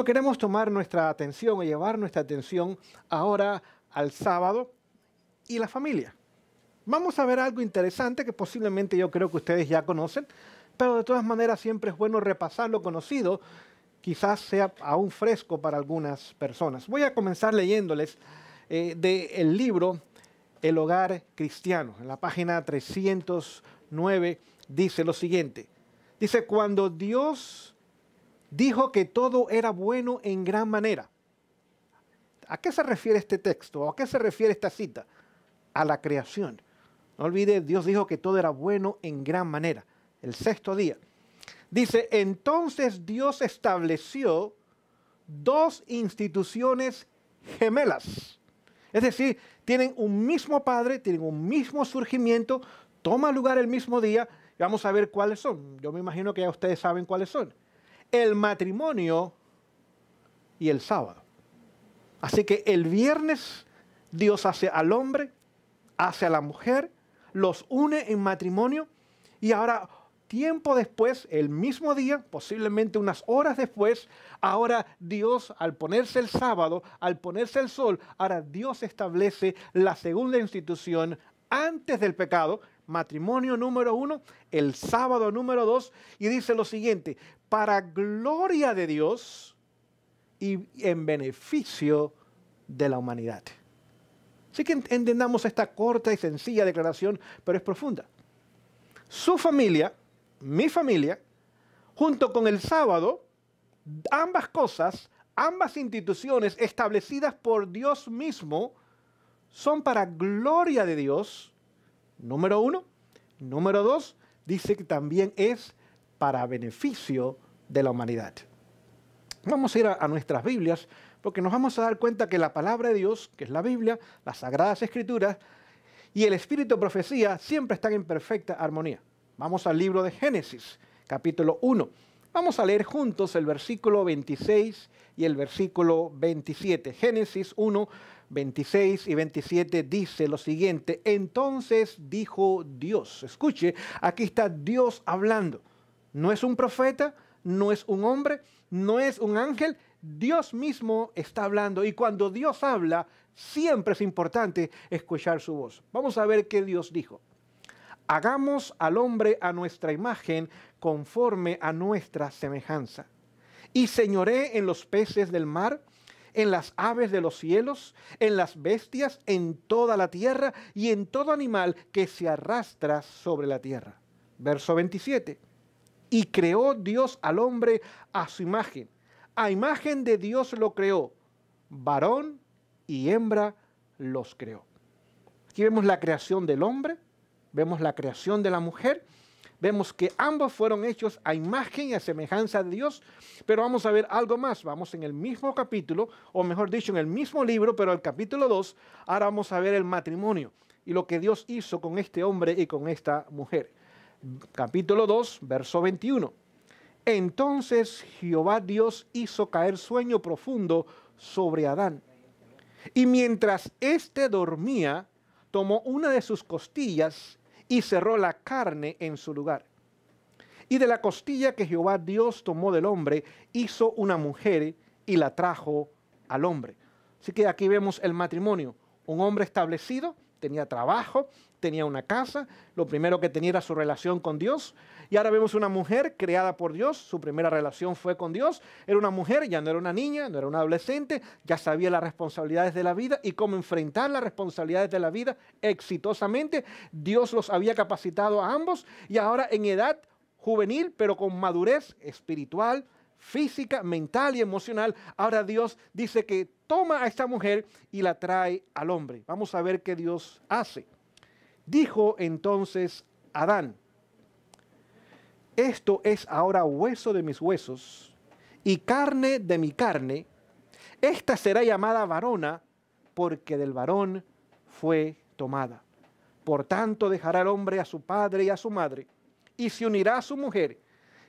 Bueno, queremos tomar nuestra atención o llevar nuestra atención ahora al sábado y la familia. Vamos a ver algo interesante que posiblemente yo creo que ustedes ya conocen, pero de todas maneras siempre es bueno repasar lo conocido, quizás sea aún fresco para algunas personas. Voy a comenzar leyéndoles del libro El Hogar Cristiano. En la página 309 dice lo siguiente. Dice, cuando Dios dijo que todo era bueno en gran manera. ¿A qué se refiere este texto? ¿O a qué se refiere esta cita? A la creación. No olvide, Dios dijo que todo era bueno en gran manera. El sexto día. Dice, entonces Dios estableció dos instituciones gemelas. Es decir, tienen un mismo padre, tienen un mismo surgimiento, toma lugar el mismo día. Y vamos a ver cuáles son. Yo me imagino que ya ustedes saben cuáles son. El matrimonio y el sábado. Así que el viernes Dios hace al hombre, hace a la mujer, los une en matrimonio y ahora tiempo después, el mismo día, posiblemente unas horas después, ahora Dios al ponerse el sábado, al ponerse el sol, ahora Dios establece la segunda institución antes del pecado, matrimonio número 1, el sábado número 2, y dice lo siguiente, para gloria de Dios y en beneficio de la humanidad. Así que entendamos esta corta y sencilla declaración, pero es profunda. Su familia, mi familia, junto con el sábado, ambas cosas, ambas instituciones establecidas por Dios mismo, son para gloria de Dios, número 1. Número 2, dice que también es para beneficio de la humanidad. Vamos a ir a nuestras Biblias porque nos vamos a dar cuenta que la palabra de Dios, que es la Biblia, las Sagradas Escrituras y el Espíritu de Profecía siempre están en perfecta armonía. Vamos al libro de Génesis, capítulo 1. Vamos a leer juntos el versículo 26 y el versículo 27. Génesis 1, 26 y 27 dice lo siguiente. Entonces dijo Dios. Escuche, aquí está Dios hablando. No es un profeta, no es un hombre, no es un ángel. Dios mismo está hablando. Y cuando Dios habla, siempre es importante escuchar su voz. Vamos a ver qué Dios dijo. Hagamos al hombre a nuestra imagen conforme a nuestra semejanza. Y señoré en los peces del mar, en las aves de los cielos, en las bestias, en toda la tierra y en todo animal que se arrastra sobre la tierra. Verso 27. Y creó Dios al hombre a su imagen. A imagen de Dios lo creó. Varón y hembra los creó. Aquí vemos la creación del hombre. Vemos la creación de la mujer, vemos que ambos fueron hechos a imagen y a semejanza de Dios, pero vamos a ver algo más. Vamos en el mismo capítulo, o mejor dicho, en el mismo libro, pero el capítulo 2, ahora vamos a ver el matrimonio y lo que Dios hizo con este hombre y con esta mujer. Capítulo 2, verso 21. Entonces Jehová Dios hizo caer sueño profundo sobre Adán, y mientras éste dormía, tomó una de sus costillas y cerró la carne en su lugar. Y de la costilla que Jehová Dios tomó del hombre, hizo una mujer y la trajo al hombre. Así que aquí vemos el matrimonio. Un hombre establecido, tenía trabajo, tenía una casa, lo primero que tenía era su relación con Dios. Y ahora vemos una mujer creada por Dios, su primera relación fue con Dios. Era una mujer, ya no era una niña, no era una adolescente, ya sabía las responsabilidades de la vida y cómo enfrentar las responsabilidades de la vida exitosamente. Dios los había capacitado a ambos y ahora en edad juvenil, pero con madurez espiritual, física, mental y emocional, ahora Dios dice que toma a esta mujer y la trae al hombre. Vamos a ver qué Dios hace. Dijo entonces Adán, esto es ahora hueso de mis huesos y carne de mi carne. Esta será llamada varona porque del varón fue tomada. Por tanto dejará el hombre a su padre y a su madre y se unirá a su mujer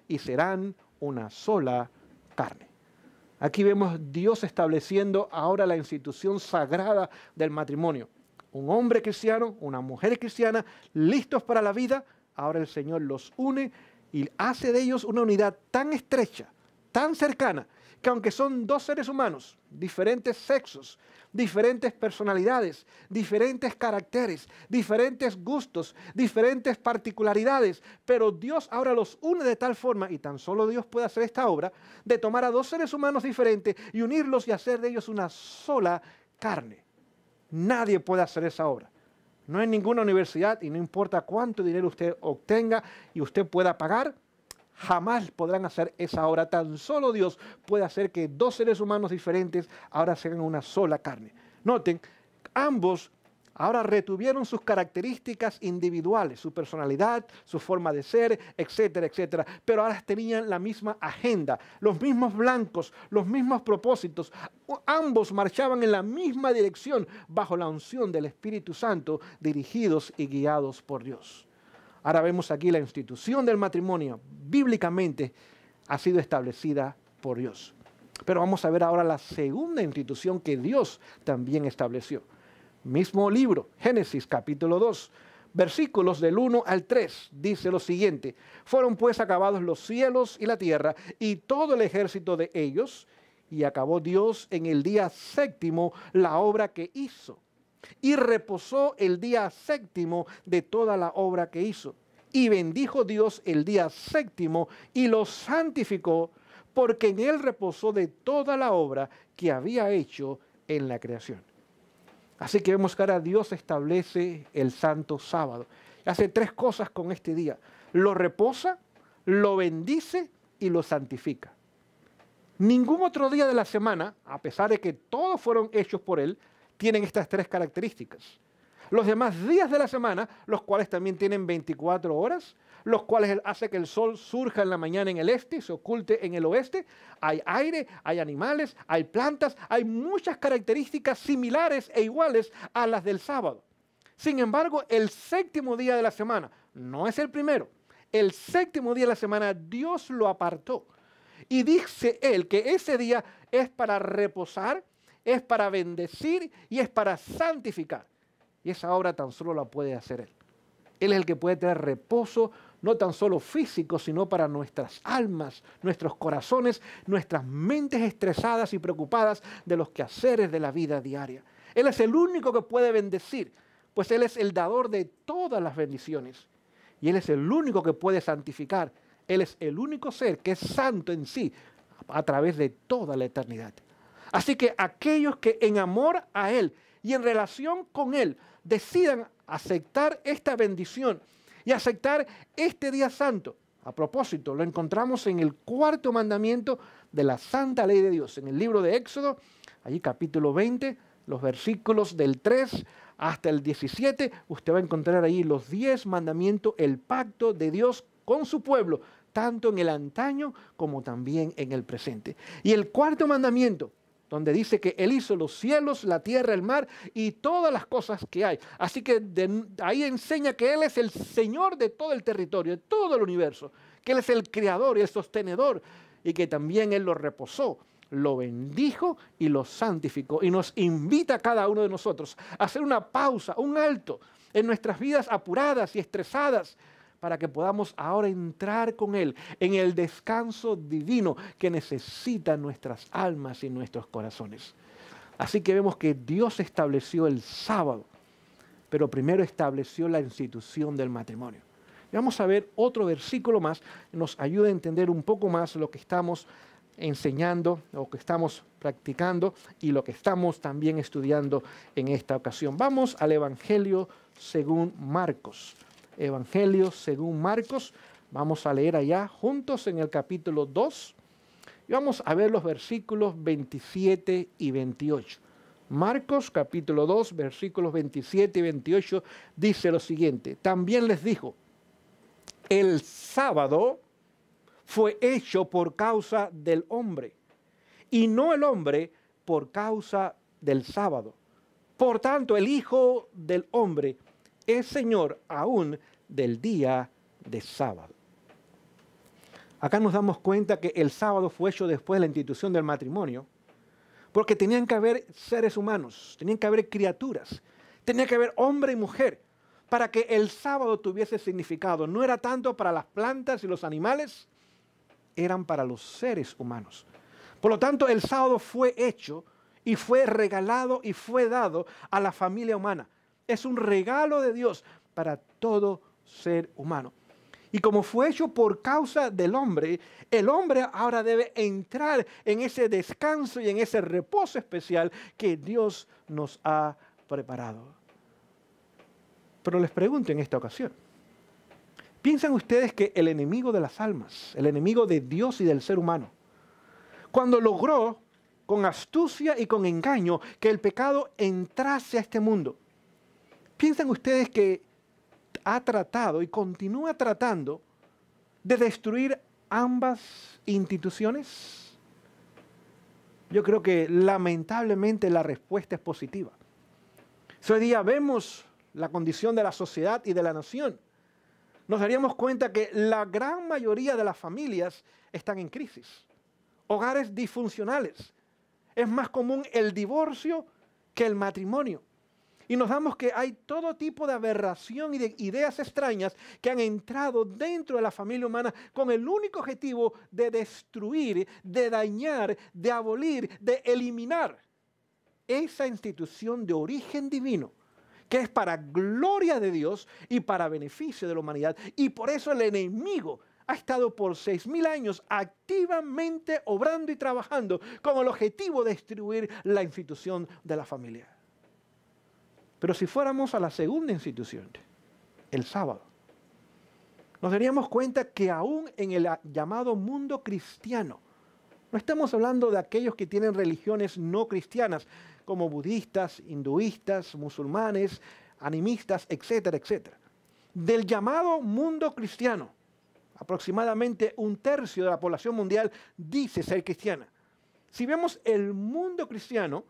y serán una sola carne. Aquí vemos Dios estableciendo ahora la institución sagrada del matrimonio. Un hombre cristiano, una mujer cristiana, listos para la vida. Ahora el Señor los une y hace de ellos una unidad tan estrecha, tan cercana, que aunque son dos seres humanos, diferentes sexos, diferentes personalidades, diferentes caracteres, diferentes gustos, diferentes particularidades, pero Dios ahora los une de tal forma, y tan solo Dios puede hacer esta obra, de tomar a dos seres humanos diferentes y unirlos y hacer de ellos una sola carne. Nadie puede hacer esa obra. No hay ninguna universidad, y no importa cuánto dinero usted obtenga y usted pueda pagar, jamás podrán hacer esa obra. Tan solo Dios puede hacer que dos seres humanos diferentes ahora sean una sola carne. Noten, ambos ahora retuvieron sus características individuales, su personalidad, su forma de ser, etcétera, etcétera. Pero ahora tenían la misma agenda, los mismos blancos, los mismos propósitos. Ambos marchaban en la misma dirección bajo la unción del Espíritu Santo, dirigidos y guiados por Dios. Ahora vemos aquí la institución del matrimonio, bíblicamente ha sido establecida por Dios. Pero vamos a ver ahora la segunda institución que Dios también estableció. Mismo libro, Génesis capítulo 2, versículos del 1 al 3, dice lo siguiente: fueron pues acabados los cielos y la tierra y todo el ejército de ellos, y acabó Dios en el día séptimo la obra que hizo. Y reposó el día séptimo de toda la obra que hizo. Y bendijo Dios el día séptimo y lo santificó, porque en él reposó de toda la obra que había hecho en la creación. Así que vemos que ahora Dios establece el santo sábado. Hace tres cosas con este día: lo reposa, lo bendice y lo santifica. Ningún otro día de la semana, a pesar de que todos fueron hechos por él, tienen estas tres características. Los demás días de la semana, los cuales también tienen 24 horas, los cuales hace que el sol surja en la mañana en el este y se oculte en el oeste, hay aire, hay animales, hay plantas, hay muchas características similares e iguales a las del sábado. Sin embargo, el séptimo día de la semana, no es el primero, el séptimo día de la semana Dios lo apartó. Y dice él que ese día es para reposar, es para bendecir y es para santificar. Y esa obra tan solo la puede hacer Él. Él es el que puede tener reposo, no tan solo físico, sino para nuestras almas, nuestros corazones, nuestras mentes estresadas y preocupadas de los quehaceres de la vida diaria. Él es el único que puede bendecir, pues Él es el dador de todas las bendiciones. Y Él es el único que puede santificar. Él es el único ser que es santo en sí a través de toda la eternidad. Así que aquellos que en amor a Él y en relación con Él decidan aceptar esta bendición y aceptar este día santo. A propósito, lo encontramos en el cuarto mandamiento de la santa ley de Dios, en el libro de Éxodo, allí capítulo 20, los versículos del 3 hasta el 17, usted va a encontrar ahí los 10 mandamientos, el pacto de Dios con su pueblo, tanto en el antaño como también en el presente. Y el cuarto mandamiento, donde dice que Él hizo los cielos, la tierra, el mar y todas las cosas que hay. Así que ahí enseña que Él es el Señor de todo el territorio, de todo el universo, que Él es el creador y el sostenedor, y que también Él lo reposó, lo bendijo y lo santificó. Y nos invita a cada uno de nosotros a hacer una pausa, un alto en nuestras vidas apuradas y estresadas, para que podamos ahora entrar con Él en el descanso divino que necesitan nuestras almas y nuestros corazones. Así que vemos que Dios estableció el sábado, pero primero estableció la institución del matrimonio. Y vamos a ver otro versículo más que nos ayuda a entender un poco más lo que estamos enseñando, lo que estamos practicando y lo que estamos también estudiando en esta ocasión. Vamos al Evangelio según Marcos. Evangelio según Marcos, vamos a leer allá juntos en el capítulo 2 y vamos a ver los versículos 27 y 28. Marcos capítulo 2, versículos 27 y 28 dice lo siguiente: también les dijo, el sábado fue hecho por causa del hombre y no el hombre por causa del sábado. Por tanto, el Hijo del Hombre es Señor aún del día de sábado. Acá nos damos cuenta que el sábado fue hecho después de la institución del matrimonio, porque tenían que haber seres humanos, tenían que haber criaturas, tenía que haber hombre y mujer, para que el sábado tuviese significado. No era tanto para las plantas y los animales, eran para los seres humanos. Por lo tanto, el sábado fue hecho y fue regalado y fue dado a la familia humana. Es un regalo de Dios para todo ser humano. Y como fue hecho por causa del hombre, el hombre ahora debe entrar en ese descanso y en ese reposo especial que Dios nos ha preparado. Pero les pregunto en esta ocasión, ¿piensan ustedes que el enemigo de las almas, el enemigo de Dios y del ser humano, cuando logró con astucia y con engaño que el pecado entrase a este mundo, piensan ustedes que ha tratado y continúa tratando de destruir ambas instituciones? Yo creo que lamentablemente la respuesta es positiva. Si hoy día vemos la condición de la sociedad y de la nación, nos daríamos cuenta que la gran mayoría de las familias están en crisis, hogares disfuncionales. Es más común el divorcio que el matrimonio. Y nos damos que hay todo tipo de aberración y de ideas extrañas que han entrado dentro de la familia humana con el único objetivo de destruir, de dañar, de abolir, de eliminar esa institución de origen divino que es para gloria de Dios y para beneficio de la humanidad. Y por eso el enemigo ha estado por 6.000 años activamente obrando y trabajando con el objetivo de destruir la institución de la familia. Pero si fuéramos a la segunda institución, el sábado, nos daríamos cuenta que aún en el llamado mundo cristiano, no estamos hablando de aquellos que tienen religiones no cristianas, como budistas, hinduistas, musulmanes, animistas, etcétera, etcétera. Del llamado mundo cristiano, aproximadamente 1/3 de la población mundial dice ser cristiana. Si vemos el mundo cristiano,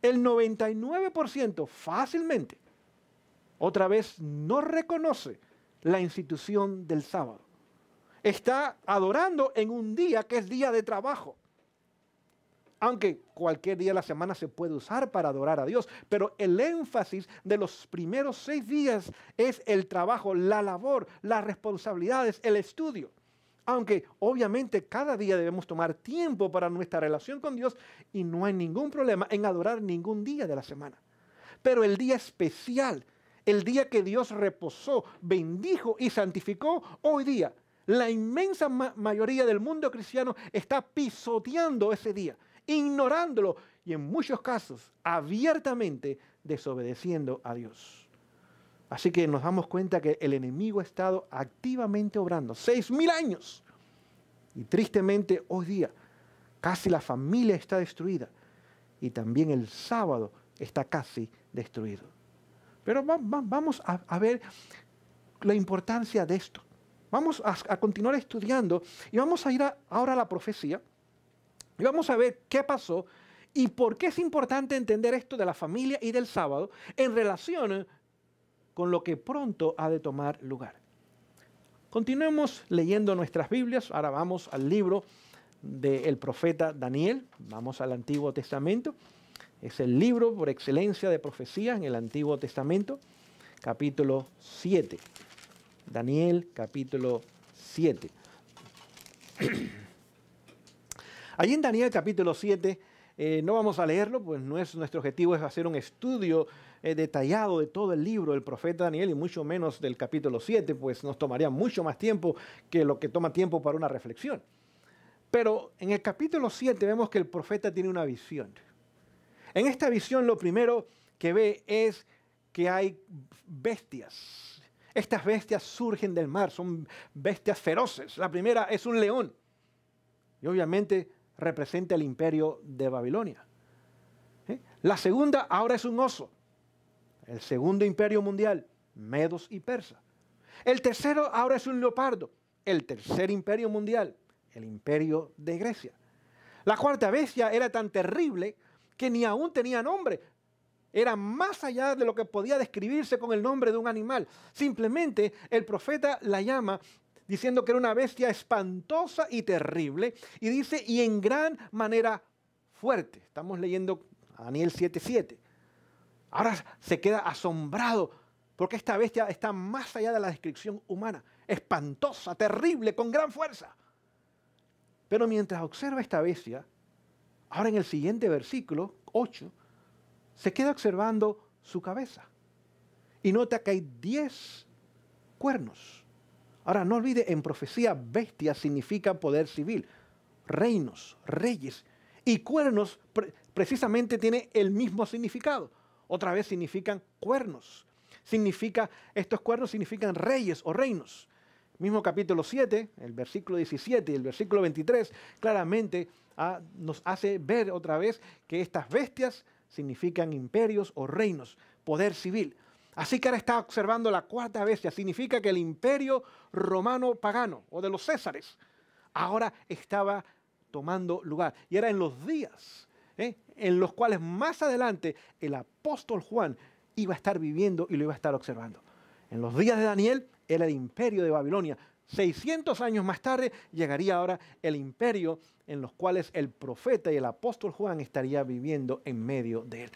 el 99% fácilmente, otra vez, no reconoce la institución del sábado. Está adorando en un día que es día de trabajo. Aunque cualquier día de la semana se puede usar para adorar a Dios, pero el énfasis de los primeros 6 días es el trabajo, la labor, las responsabilidades, el estudio. Aunque obviamente cada día debemos tomar tiempo para nuestra relación con Dios y no hay ningún problema en adorar ningún día de la semana. Pero el día especial, el día que Dios reposó, bendijo y santificó, hoy día la inmensa mayoría del mundo cristiano está pisoteando ese día, ignorándolo y en muchos casos abiertamente desobedeciendo a Dios. Así que nos damos cuenta que el enemigo ha estado activamente obrando 6.000 años. Y tristemente hoy día casi la familia está destruida. Y también el sábado está casi destruido. Pero vamos a ver la importancia de esto. Vamos a continuar estudiando y vamos a ir ahora a la profecía. Y vamos a ver qué pasó y por qué es importante entender esto de la familia y del sábado en relación con lo que pronto ha de tomar lugar. Continuemos leyendo nuestras Biblias. Ahora vamos al libro del profeta Daniel. Vamos al Antiguo Testamento. Es el libro por excelencia de profecía en el Antiguo Testamento. Capítulo 7. Daniel, capítulo 7. Allí en Daniel, capítulo 7, no vamos a leerlo, pues no es nuestro objetivo es hacer un estudio detallado de todo el libro del profeta Daniel y mucho menos del capítulo 7, pues nos tomaría mucho más tiempo que lo que toma tiempo para una reflexión. Pero en el capítulo 7 vemos que el profeta tiene una visión. En esta visión lo primero que ve es que hay bestias. Estas bestias surgen del mar, son bestias feroces. La primera es un león y obviamente representa el imperio de Babilonia. La segunda ahora es un oso. El segundo imperio mundial, medos y persas. El tercero ahora es un leopardo, el tercer imperio mundial, el imperio de Grecia. La cuarta bestia era tan terrible que ni aún tenía nombre. Era más allá de lo que podía describirse con el nombre de un animal. Simplemente el profeta la llama diciendo que era una bestia espantosa y terrible. Y dice, y en gran manera fuerte. Estamos leyendo Daniel 7:7. Ahora se queda asombrado porque esta bestia está más allá de la descripción humana. Espantosa, terrible, con gran fuerza. Pero mientras observa esta bestia, Ahora en el siguiente versículo, 8, se queda observando su cabeza. Y nota que hay 10 cuernos. Ahora no olvide, en profecía, bestia significa poder civil. Reinos, reyes. Y cuernos precisamente tiene el mismo significado. Otra vez significan cuernos. Estos cuernos significan reyes o reinos. Mismo capítulo 7, el versículo 17 y el versículo 23, claramente nos hace ver otra vez que estas bestias significan imperios o reinos, poder civil. Así que ahora está observando la cuarta bestia. Significa que el imperio romano pagano o de los Césares ahora estaba tomando lugar. Y era en los días en los cuales más adelante el apóstol Juan iba a estar viviendo y lo iba a estar observando. En los días de Daniel era el imperio de Babilonia. 600 años más tarde llegaría ahora el imperio en los cuales el profeta y el apóstol Juan estaría viviendo en medio de él.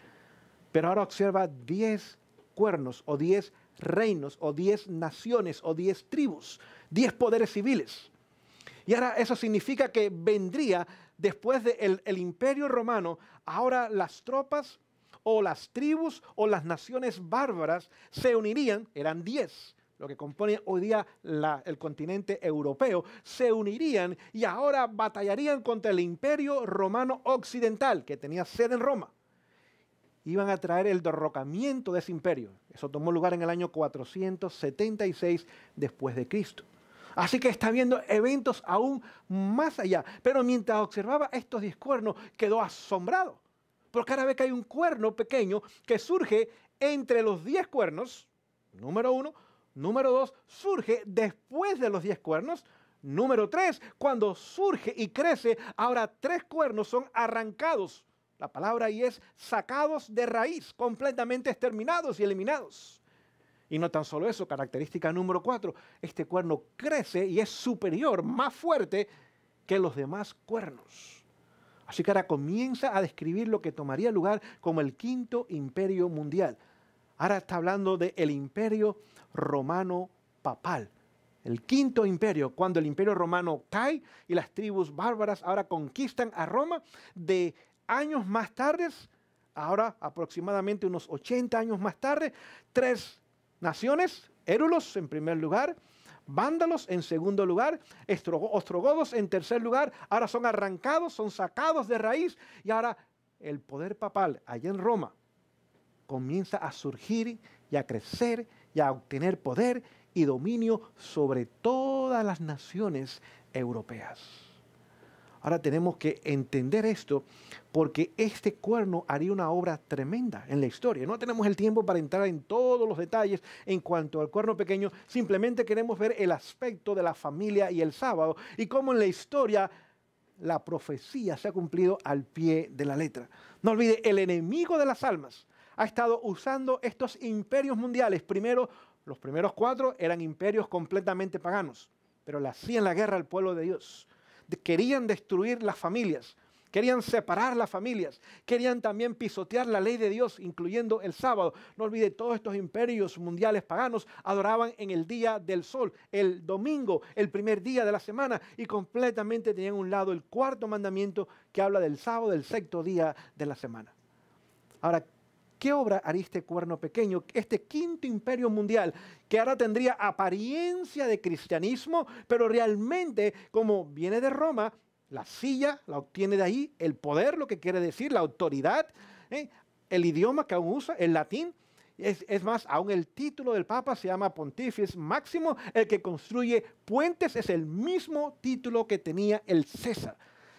Pero ahora observa 10 cuernos o 10 reinos o 10 naciones o 10 tribus, 10 poderes civiles. Y ahora eso significa que vendría después del imperio romano, ahora las tropas o las tribus o las naciones bárbaras se unirían, eran 10, lo que compone hoy día el continente europeo, se unirían y ahora batallarían contra el imperio romano occidental, que tenía sede en Roma. Iban a traer el derrocamiento de ese imperio. Eso tomó lugar en el año 476 después de Cristo. Así que está viendo eventos aún más allá. Pero mientras observaba estos 10 cuernos, quedó asombrado. Porque ahora ve que hay un cuerno pequeño que surge entre los 10 cuernos, número 1. Número 2, surge después de los 10 cuernos. Número 3, cuando surge y crece, ahora 3 cuernos son arrancados. La palabra ahí es sacados de raíz, completamente exterminados y eliminados. Y no tan solo eso, característica número 4, este cuerno crece y es superior, más fuerte que los demás cuernos. Así que ahora comienza a describir lo que tomaría lugar como el quinto imperio mundial. Ahora está hablando del imperio romano papal. El quinto imperio, cuando el imperio romano cae y las tribus bárbaras ahora conquistan a Roma, de años más tarde, ahora aproximadamente unos 80 años más tarde, 3 naciones, érulos en primer lugar, vándalos en segundo lugar, ostrogodos en tercer lugar, ahora son arrancados, son sacados de raíz y ahora el poder papal allá en Roma comienza a surgir y a crecer y a obtener poder y dominio sobre todas las naciones europeas. Ahora tenemos que entender esto porque este cuerno haría una obra tremenda en la historia. No tenemos el tiempo para entrar en todos los detalles en cuanto al cuerno pequeño. Simplemente queremos ver el aspecto de la familia y el sábado y cómo en la historia la profecía se ha cumplido al pie de la letra. No olvide, el enemigo de las almas ha estado usando estos imperios mundiales. Primero, los primeros 4 eran imperios completamente paganos, pero le hacían la guerra al pueblo de Dios. Querían destruir las familias, querían separar las familias, querían también pisotear la ley de Dios, incluyendo el sábado. No olvide, todos estos imperios mundiales paganos adoraban en el día del sol, el domingo, el primer día de la semana, y completamente tenían a un lado el cuarto mandamiento que habla del sábado, del sexto día de la semana. Ahora, ¿qué obra haría este cuerno pequeño, este quinto imperio mundial, que ahora tendría apariencia de cristianismo, pero realmente, como viene de Roma, la silla la obtiene de ahí, el poder, lo que quiere decir, la autoridad, el idioma que aún usa, el latín? Es más, aún el título del Papa se llama Pontifex Máximo, el que construye puentes es el mismo título que tenía el César.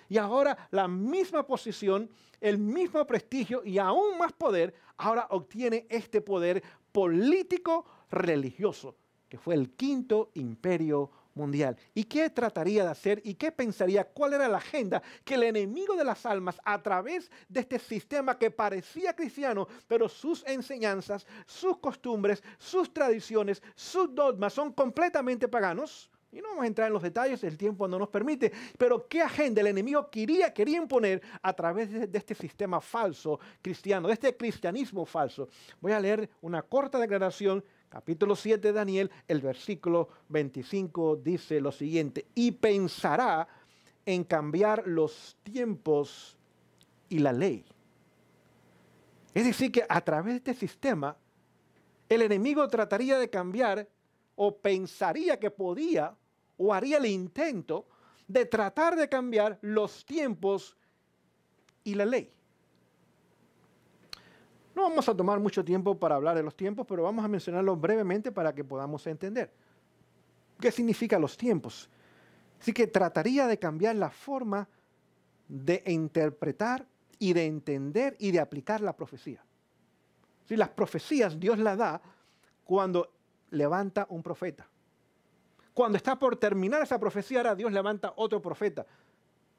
Y ahora la misma posición, el mismo prestigio y aún más poder, ahora obtiene este poder político religioso, que fue el quinto imperio mundial. ¿Y qué trataría de hacer y qué pensaría? ¿Cuál era la agenda que el enemigo de las almas, a través de este sistema que parecía cristiano, pero sus enseñanzas, sus costumbres, sus tradiciones, sus dogmas son completamente paganos? Y no vamos a entrar en los detalles, el tiempo no nos permite, pero ¿qué agenda el enemigo quería imponer a través de este sistema falso cristiano, de este cristianismo falso? Voy a leer una corta declaración, capítulo 7 de Daniel, el versículo 25 dice lo siguiente: y pensará en cambiar los tiempos y la ley. Es decir, que a través de este sistema, el enemigo trataría de cambiar o pensaría que podía o haría el intento de tratar de cambiar los tiempos y la ley. No vamos a tomar mucho tiempo para hablar de los tiempos, pero vamos a mencionarlos brevemente para que podamos entender. ¿Qué significan los tiempos? Así que trataría de cambiar la forma de interpretar y de entender y de aplicar la profecía. Si las profecías Dios las da cuando levanta un profeta. Cuando está por terminar esa profecía, ahora Dios levanta otro profeta,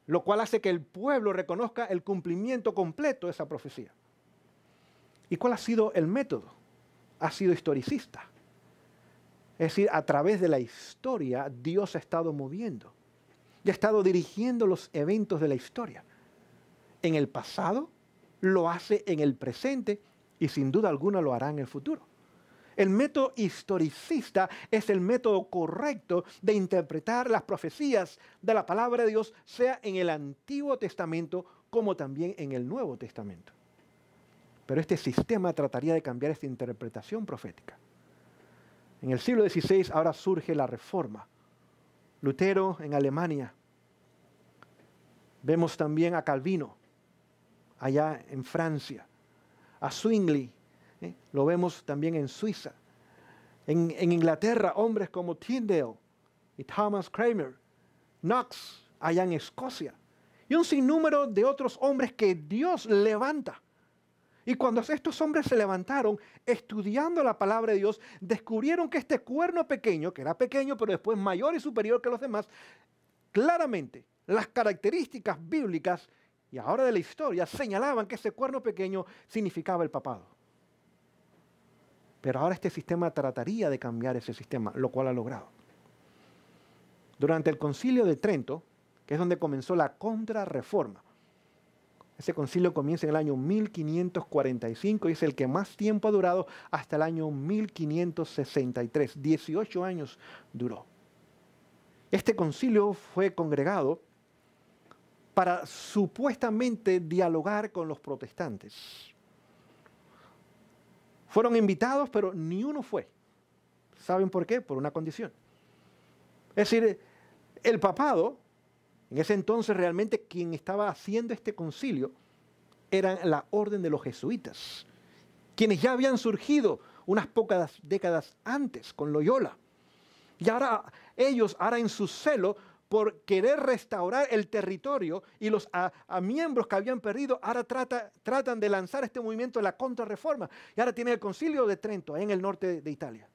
lo cual hace que el pueblo reconozca el cumplimiento completo de esa profecía. ¿Y cuál ha sido el método? Ha sido historicista. Es decir, a través de la historia Dios ha estado moviendo y ha estado dirigiendo los eventos de la historia. En el pasado, lo hace en el presente y sin duda alguna lo hará en el futuro. El método historicista es el método correcto de interpretar las profecías de la palabra de Dios, sea en el Antiguo Testamento como también en el Nuevo Testamento. Pero este sistema trataría de cambiar esta interpretación profética. En el siglo XVI ahora surge la Reforma. Lutero en Alemania. Vemos también a Calvino allá en Francia. A Zwingli, lo vemos también en Suiza. En Inglaterra, hombres como Tyndale y Thomas Cranmer, Knox allá en Escocia. Y un sinnúmero de otros hombres que Dios levanta. Y cuando estos hombres se levantaron, estudiando la palabra de Dios, descubrieron que este cuerno pequeño, que era pequeño pero después mayor y superior que los demás, claramente las características bíblicas y ahora de la historia señalaban que ese cuerno pequeño significaba el papado. Pero ahora este sistema trataría de cambiar ese sistema, lo cual ha logrado. Durante el Concilio de Trento, que es donde comenzó la Contrarreforma, ese concilio comienza en el año 1545 y es el que más tiempo ha durado hasta el año 1563. 18 años duró. Este concilio fue congregado para supuestamente dialogar con los protestantes. Fueron invitados, pero ni uno fue. ¿Saben por qué? Por una condición. Es decir, el papado, en ese entonces realmente quien estaba haciendo este concilio, eran la orden de los jesuitas, quienes ya habían surgido unas pocas décadas antes con Loyola. Y ahora ellos, en su celo por querer restaurar el territorio y los a miembros que habían perdido, ahora tratan de lanzar este movimiento de la Contrarreforma. Y ahora tienen el Concilio de Trento, en el norte de Italia.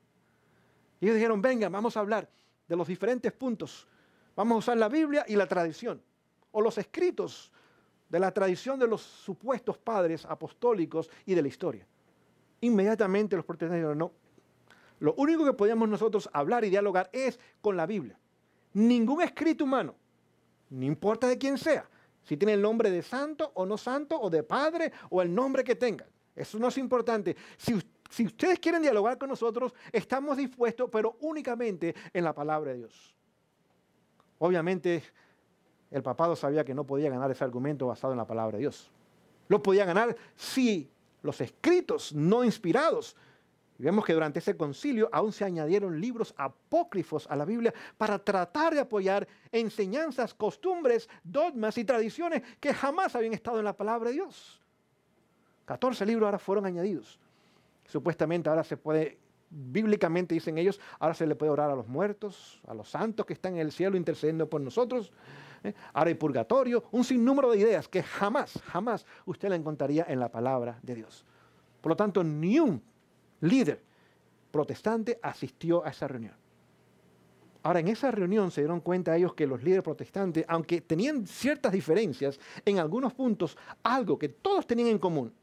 Y ellos dijeron, venga, vamos a hablar de los diferentes puntos. Vamos a usar la Biblia y la tradición, o los escritos de la tradición de los supuestos padres apostólicos y de la historia. Inmediatamente los protestantes dijeron, no, lo único que podíamos nosotros hablar y dialogar es con la Biblia. Ningún escrito humano, no importa de quién sea, si tiene el nombre de santo o no santo, o de padre, o el nombre que tengan. Eso no es importante. Si ustedes quieren dialogar con nosotros, estamos dispuestos, pero únicamente en la palabra de Dios. Obviamente, el papado sabía que no podía ganar ese argumento basado en la palabra de Dios. Lo podía ganar si los escritos no inspirados. Y vemos que durante ese concilio aún se añadieron libros apócrifos a la Biblia para tratar de apoyar enseñanzas, costumbres, dogmas y tradiciones que jamás habían estado en la palabra de Dios. 14 libros ahora fueron añadidos. Supuestamente ahora se puede, bíblicamente dicen ellos, ahora se le puede orar a los muertos, a los santos que están en el cielo intercediendo por nosotros. Ahora hay purgatorio, un sinnúmero de ideas que jamás usted la encontraría en la palabra de Dios. Por lo tanto, ni un líder protestante asistió a esa reunión. Ahora, en esa reunión se dieron cuenta ellos que los líderes protestantes, aunque tenían ciertas diferencias en algunos puntos, algo que todos tenían en común,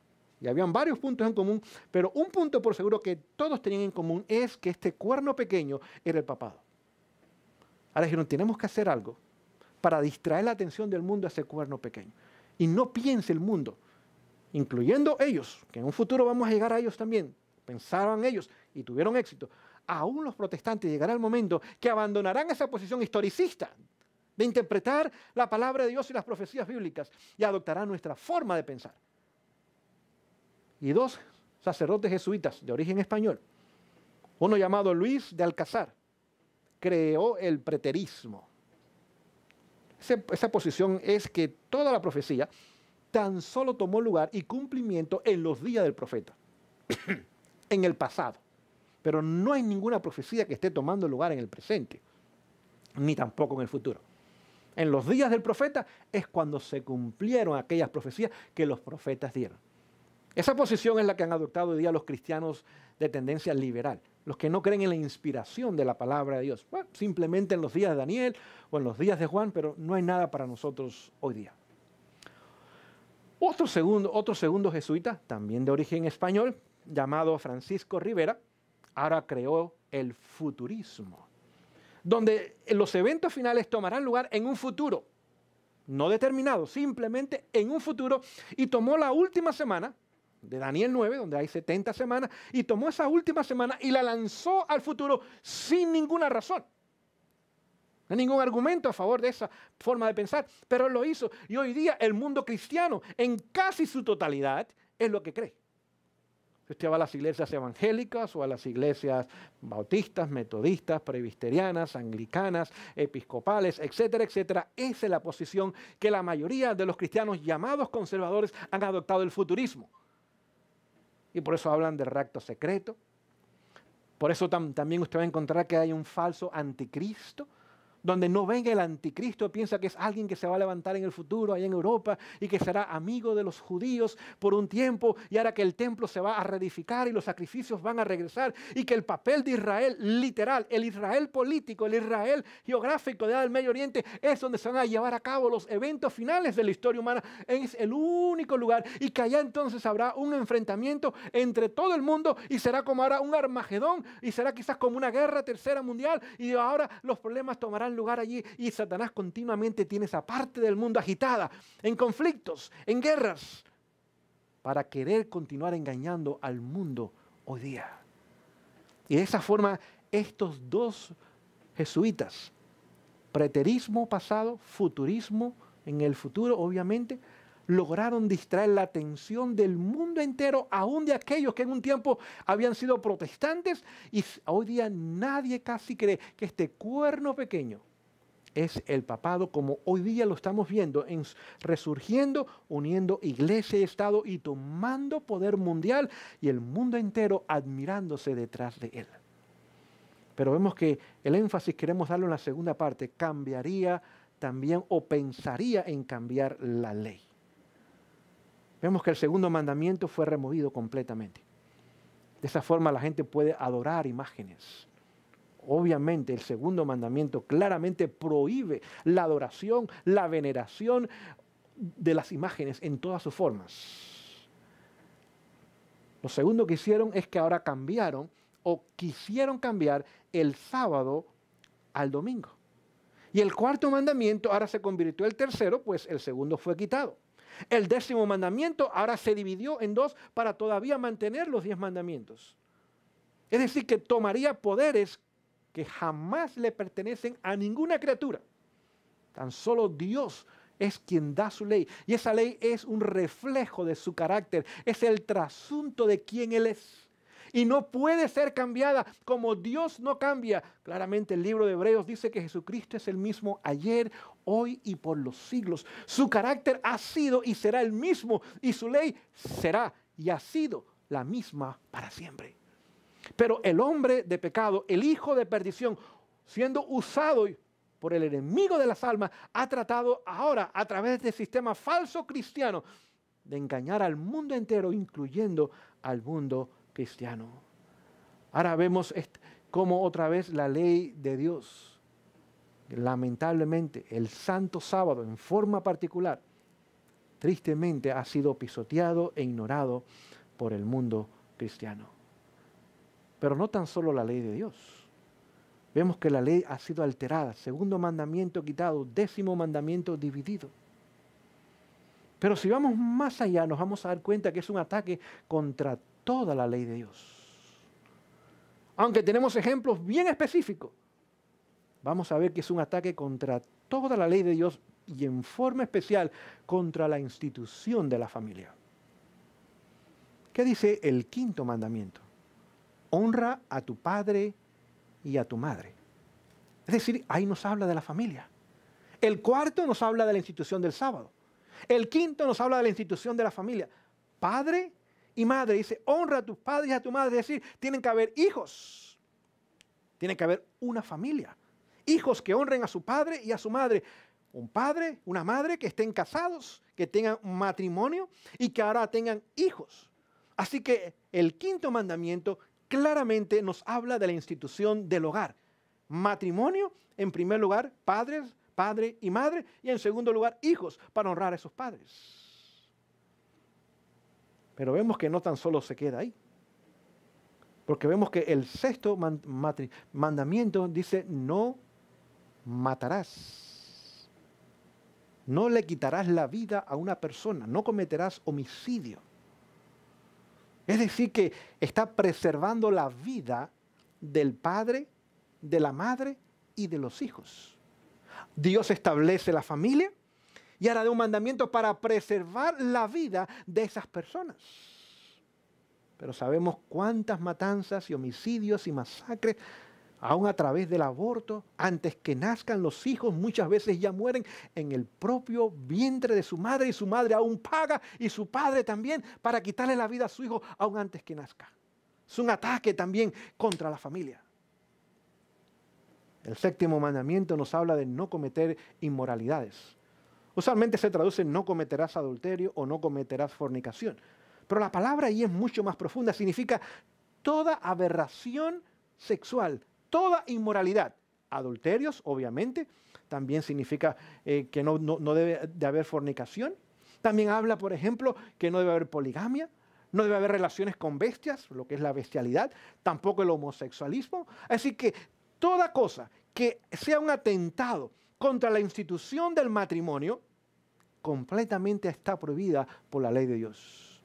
y habían varios puntos en común, pero un punto por seguro que todos tenían en común es que este cuerno pequeño era el papado. Ahora dijeron, tenemos que hacer algo para distraer la atención del mundo a ese cuerno pequeño. Y no piense el mundo, incluyendo ellos, que en un futuro vamos a llegar a ellos también, pensaron ellos y tuvieron éxito. Aún los protestantes llegará el momento que abandonarán esa posición historicista de interpretar la palabra de Dios y las profecías bíblicas, y adoptará nuestra forma de pensar. Y dos sacerdotes jesuitas de origen español, uno llamado Luis de Alcázar, creó el preterismo. Esa posición es que toda la profecía tan solo tomó lugar y cumplimiento en los días del profeta, en el pasado. Pero no hay ninguna profecía que esté tomando lugar en el presente, ni tampoco en el futuro. En los días del profeta es cuando se cumplieron aquellas profecías que los profetas dieron. Esa posición es la que han adoptado hoy día los cristianos de tendencia liberal, los que no creen en la inspiración de la palabra de Dios. Bueno, simplemente en los días de Daniel o en los días de Juan, pero no hay nada para nosotros hoy día. Otro segundo jesuita, también de origen español, llamado Francisco Rivera, ahora creó el futurismo, donde los eventos finales tomarán lugar en un futuro, no determinado, simplemente en un futuro, y tomó la última semana de Daniel 9, donde hay 70 semanas, y tomó esa última semana y la lanzó al futuro sin ninguna razón. No hay ningún argumento a favor de esa forma de pensar, pero él lo hizo. Y hoy día el mundo cristiano, en casi su totalidad, es lo que cree. Si usted va a las iglesias evangélicas o a las iglesias bautistas, metodistas, presbiterianas, anglicanas, episcopales, etcétera, etcétera, esa es la posición que la mayoría de los cristianos llamados conservadores han adoptado, el futurismo. Y por eso hablan del rapto secreto. Por eso también usted va a encontrar que hay un falso anticristo, donde no venga el anticristo, piensa que es alguien que se va a levantar en el futuro allá en Europa y que será amigo de los judíos por un tiempo, y ahora que el templo se va a reedificar y los sacrificios van a regresar, y que el papel de Israel literal, el Israel político, el Israel geográfico de allá del Medio Oriente, es donde se van a llevar a cabo los eventos finales de la historia humana. Es el único lugar, y que allá entonces habrá un enfrentamiento entre todo el mundo, y será como ahora un Armagedón, y será quizás como una guerra tercera mundial, y ahora los problemas tomarán lugar allí, y Satanás continuamente tiene esa parte del mundo agitada, en conflictos, en guerras, para querer continuar engañando al mundo hoy día. Y de esa forma, estos dos jesuitas, preterismo pasado, futurismo en el futuro, obviamente, lograron distraer la atención del mundo entero, aún de aquellos que en un tiempo habían sido protestantes, y hoy día nadie casi cree que este cuerno pequeño es el papado, como hoy día lo estamos viendo, resurgiendo, uniendo iglesia y Estado y tomando poder mundial, y el mundo entero admirándose detrás de él. Pero vemos que el énfasis, queremos darlo en la segunda parte, cambiaría también o pensaría en cambiar la ley. Vemos que el segundo mandamiento fue removido completamente. De esa forma la gente puede adorar imágenes. Obviamente el segundo mandamiento claramente prohíbe la adoración, la veneración de las imágenes en todas sus formas. Lo segundo que hicieron es que ahora cambiaron o quisieron cambiar el sábado al domingo. Y el cuarto mandamiento ahora se convirtió en el tercero, pues el segundo fue quitado. El 10º mandamiento ahora se dividió en dos para todavía mantener los 10 mandamientos. Es decir, que tomaría poderes que jamás le pertenecen a ninguna criatura. Tan solo Dios es quien da su ley. Y esa ley es un reflejo de su carácter. Es el trasunto de quién Él es. Y no puede ser cambiada como Dios no cambia. Claramente el libro de Hebreos dice que Jesucristo es el mismo ayer, hoy y por los siglos. Su carácter ha sido y será el mismo. Y su ley será y ha sido la misma para siempre. Pero el hombre de pecado, el hijo de perdición, siendo usado por el enemigo de las almas, ha tratado ahora, a través del sistema falso cristiano, de engañar al mundo entero, incluyendo al mundo cristiano. Ahora vemos cómo otra vez la ley de Dios, lamentablemente, el santo sábado en forma particular, tristemente ha sido pisoteado e ignorado por el mundo cristiano. Pero no tan solo la ley de Dios. Vemos que la ley ha sido alterada. Segundo mandamiento quitado. 10º mandamiento dividido. Pero si vamos más allá, nos vamos a dar cuenta que es un ataque contra toda la ley de Dios. Aunque tenemos ejemplos bien específicos. vamos a ver que es un ataque contra toda la ley de Dios y en forma especial contra la institución de la familia. ¿Qué dice el quinto mandamiento? Honra a tu padre y a tu madre. Es decir, ahí nos habla de la familia. El cuarto nos habla de la institución del sábado. El quinto nos habla de la institución de la familia. Padre y madre. Dice, honra a tus padres y a tu madre. Es decir, tienen que haber hijos. Tiene que haber una familia. Hijos que honren a su padre y a su madre. Un padre, una madre que estén casados, que tengan un matrimonio y que ahora tengan hijos. Así que el quinto mandamiento claramente nos habla de la institución del hogar. Matrimonio, en primer lugar, padre y madre, y en segundo lugar, hijos, para honrar a esos padres. Pero vemos que no tan solo se queda ahí. Porque vemos que el sexto mandamiento dice, no matarás. No le quitarás la vida a una persona, no cometerás homicidio. Es decir, que está preservando la vida del padre, de la madre y de los hijos. Dios establece la familia y ahora da un mandamiento para preservar la vida de esas personas. Pero sabemos cuántas matanzas y homicidios y masacres, aún a través del aborto, antes que nazcan los hijos, muchas veces ya mueren en el propio vientre de su madre y su madre aún paga y su padre también para quitarle la vida a su hijo aún antes que nazca. Es un ataque también contra la familia. El séptimo mandamiento nos habla de no cometer inmoralidades. Usualmente se traduce no cometerás adulterio o no cometerás fornicación. Pero la palabra ahí es mucho más profunda. Significa toda aberración sexual, toda inmoralidad. Adulterios, obviamente. También significa que no debe de haber fornicación. También habla, por ejemplo, que no debe haber poligamia. No debe haber relaciones con bestias, lo que es la bestialidad. Tampoco el homosexualismo. Así que toda cosa que sea un atentado contra la institución del matrimonio, completamente está prohibida por la ley de Dios.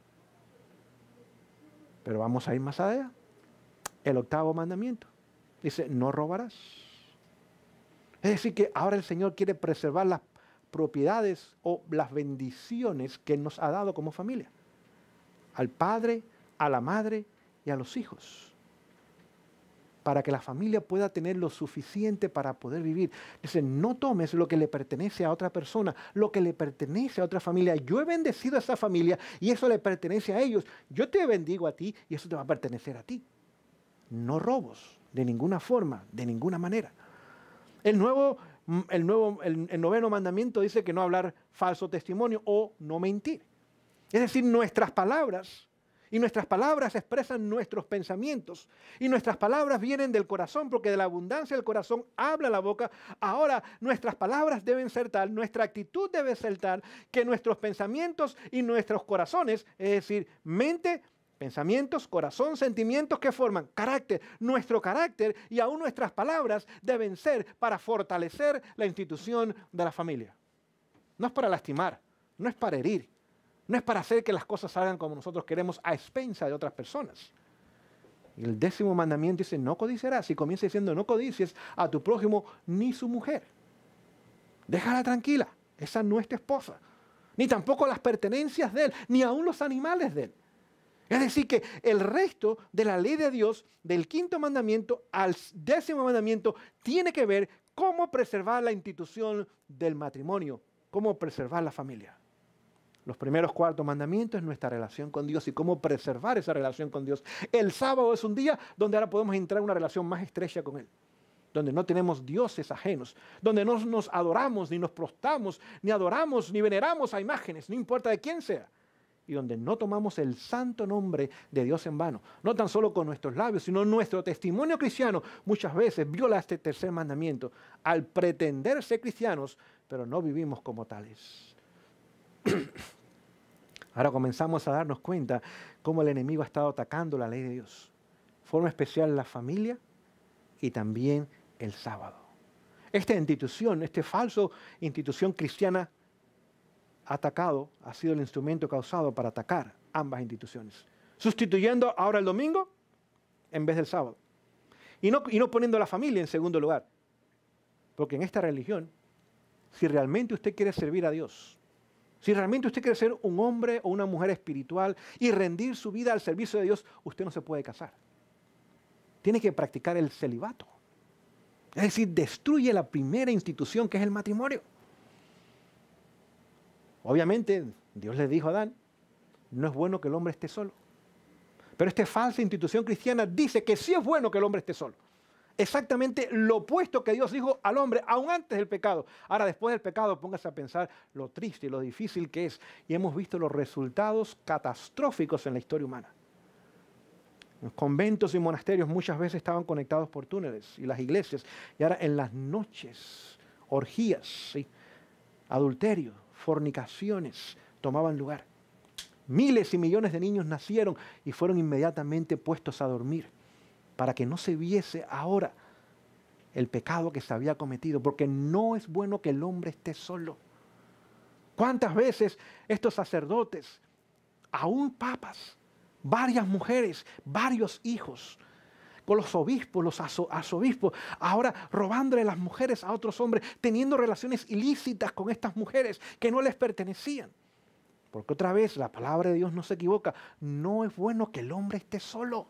Pero vamos a ir más allá. El octavo mandamiento dice, no robarás. Es decir, que ahora el Señor quiere preservar las propiedades o las bendiciones que nos ha dado como familia. Al padre, a la madre y a los hijos. Para que la familia pueda tener lo suficiente para poder vivir. Dice, no tomes lo que le pertenece a otra persona, lo que le pertenece a otra familia. Yo he bendecido a esa familia y eso le pertenece a ellos. Yo te bendigo a ti y eso te va a pertenecer a ti. No robos, de ninguna forma, de ninguna manera. El noveno mandamiento dice que no hablar falso testimonio o no mentir. Es decir, nuestras palabras. Y nuestras palabras expresan nuestros pensamientos. Y nuestras palabras vienen del corazón, porque de la abundancia del corazón habla la boca. Ahora nuestras palabras deben ser tal, nuestra actitud debe ser tal, que nuestros pensamientos y nuestros corazones, es decir, mente, pensamientos, corazón, sentimientos que forman carácter. Nuestro carácter y aún nuestras palabras deben ser para fortalecer la institución de la familia. No es para lastimar, no es para herir. No es para hacer que las cosas salgan como nosotros queremos a expensa de otras personas. Y el 10º mandamiento dice, no codiciarás. Y comienza diciendo, no codicies a tu prójimo ni su mujer. Déjala tranquila. Esa no es tu esposa. Ni tampoco las pertenencias de él, ni aún los animales de él. Es decir, que el resto de la ley de Dios, del 5º mandamiento al 10º mandamiento, tiene que ver cómo preservar la institución del matrimonio, cómo preservar la familia. Los primeros 4 mandamientos es nuestra relación con Dios y cómo preservar esa relación con Dios. El sábado es un día donde ahora podemos entrar en una relación más estrecha con Él. Donde no tenemos dioses ajenos. Donde no nos adoramos, ni nos prostramos, ni adoramos, ni veneramos a imágenes, no importa de quién sea. Y donde no tomamos el santo nombre de Dios en vano. No tan solo con nuestros labios, sino nuestro testimonio cristiano muchas veces viola este 3er mandamiento. Al pretender ser cristianos, pero no vivimos como tales. Ahora comenzamos a darnos cuenta cómo el enemigo ha estado atacando la ley de Dios. De forma especial la familia y también el sábado. Esta institución, falso institución cristiana atacado, ha sido el instrumento causado para atacar ambas instituciones. Sustituyendo ahora el domingo en vez del sábado. Y no poniendo a la familia en segundo lugar. Porque en esta religión, si realmente usted quiere servir a Dios, si realmente usted quiere ser un hombre o una mujer espiritual y rendir su vida al servicio de Dios, usted no se puede casar. Tiene que practicar el celibato. Es decir, destruye la primera institución que es el matrimonio. Obviamente, Dios le dijo a Adán, no es bueno que el hombre esté solo. Pero esta falsa institución cristiana dice que sí es bueno que el hombre esté solo. Exactamente lo opuesto que Dios dijo al hombre, aún antes del pecado. Ahora, después del pecado, póngase a pensar lo triste y lo difícil que es. Y hemos visto los resultados catastróficos en la historia humana. Los conventos y monasterios muchas veces estaban conectados por túneles y las iglesias. Y ahora en las noches, orgías, ¿sí? Adulterio, fornicaciones tomaban lugar. Miles y millones de niños nacieron y fueron inmediatamente puestos a dormir para que no se viese ahora el pecado que se había cometido, porque no es bueno que el hombre esté solo. ¿Cuántas veces estos sacerdotes, aún papas, varias mujeres, varios hijos, con los obispos, los arzobispos, ahora robándole las mujeres a otros hombres, teniendo relaciones ilícitas con estas mujeres que no les pertenecían? Porque otra vez la palabra de Dios no se equivoca. No es bueno que el hombre esté solo.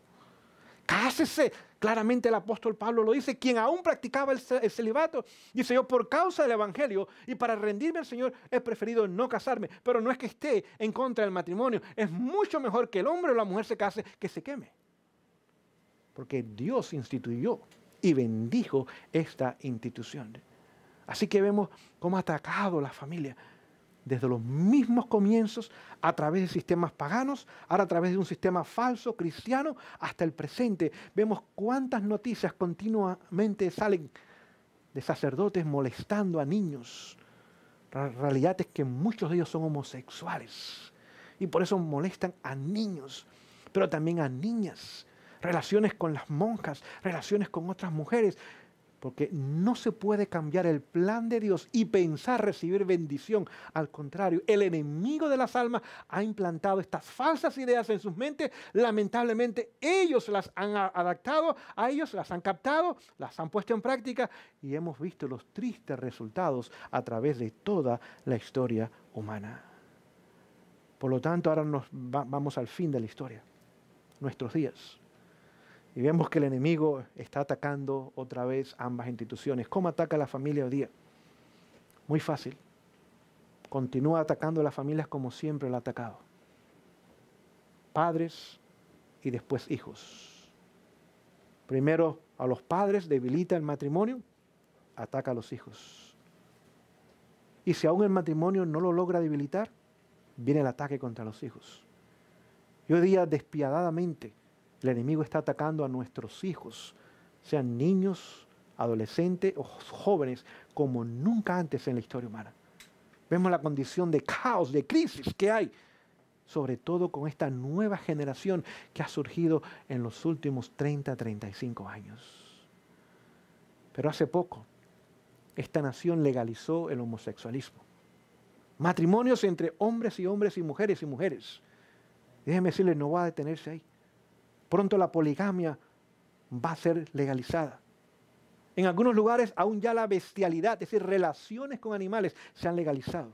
Cásese. Claramente el apóstol Pablo lo dice. Quien aún practicaba el celibato, dice: yo por causa del evangelio y para rendirme al Señor he preferido no casarme. Pero no es que esté en contra del matrimonio. Es mucho mejor que el hombre o la mujer se case que se queme. Porque Dios instituyó y bendijo esta institución. Así que vemos cómo ha atacado la familia. Desde los mismos comienzos, a través de sistemas paganos, ahora a través de un sistema falso cristiano, hasta el presente. Vemos cuántas noticias continuamente salen de sacerdotes molestando a niños. La realidad es que muchos de ellos son homosexuales y por eso molestan a niños, pero también a niñas. Relaciones con las monjas, relaciones con otras mujeres. Porque no se puede cambiar el plan de Dios y pensar recibir bendición. Al contrario, el enemigo de las almas ha implantado estas falsas ideas en sus mentes. Lamentablemente, ellos las han adaptado a ellos, las han captado, las han puesto en práctica y hemos visto los tristes resultados a través de toda la historia humana. Por lo tanto, ahora vamos al fin de la historia, nuestros días. Y vemos que el enemigo está atacando otra vez ambas instituciones. ¿Cómo ataca a la familia hoy día? Muy fácil. Continúa atacando a las familias como siempre la ha atacado. Padres y después hijos. Primero a los padres, debilita el matrimonio, ataca a los hijos. Y si aún el matrimonio no lo logra debilitar, viene el ataque contra los hijos. Y hoy día despiadadamente el enemigo está atacando a nuestros hijos, sean niños, adolescentes o jóvenes, como nunca antes en la historia humana. Vemos la condición de caos, de crisis que hay, sobre todo con esta nueva generación que ha surgido en los últimos 30, 35 años. Pero hace poco, esta nación legalizó el homosexualismo. Matrimonios entre hombres y hombres y mujeres y mujeres. Déjenme decirles, no va a detenerse ahí. Pronto la poligamia va a ser legalizada. En algunos lugares aún ya la bestialidad, es decir, relaciones con animales, se han legalizado.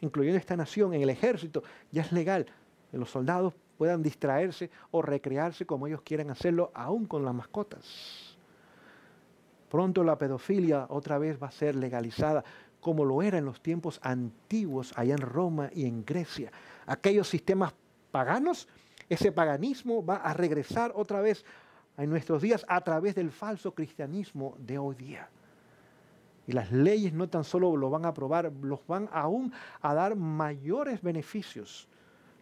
Incluyendo esta nación, en el ejército ya es legal que los soldados puedan distraerse o recrearse como ellos quieran hacerlo, aún con las mascotas. Pronto la pedofilia otra vez va a ser legalizada, como lo era en los tiempos antiguos allá en Roma y en Grecia. Aquellos sistemas paganos, ese paganismo va a regresar otra vez en nuestros días a través del falso cristianismo de hoy día. Y las leyes no tan solo lo van a aprobar, los van aún a dar mayores beneficios.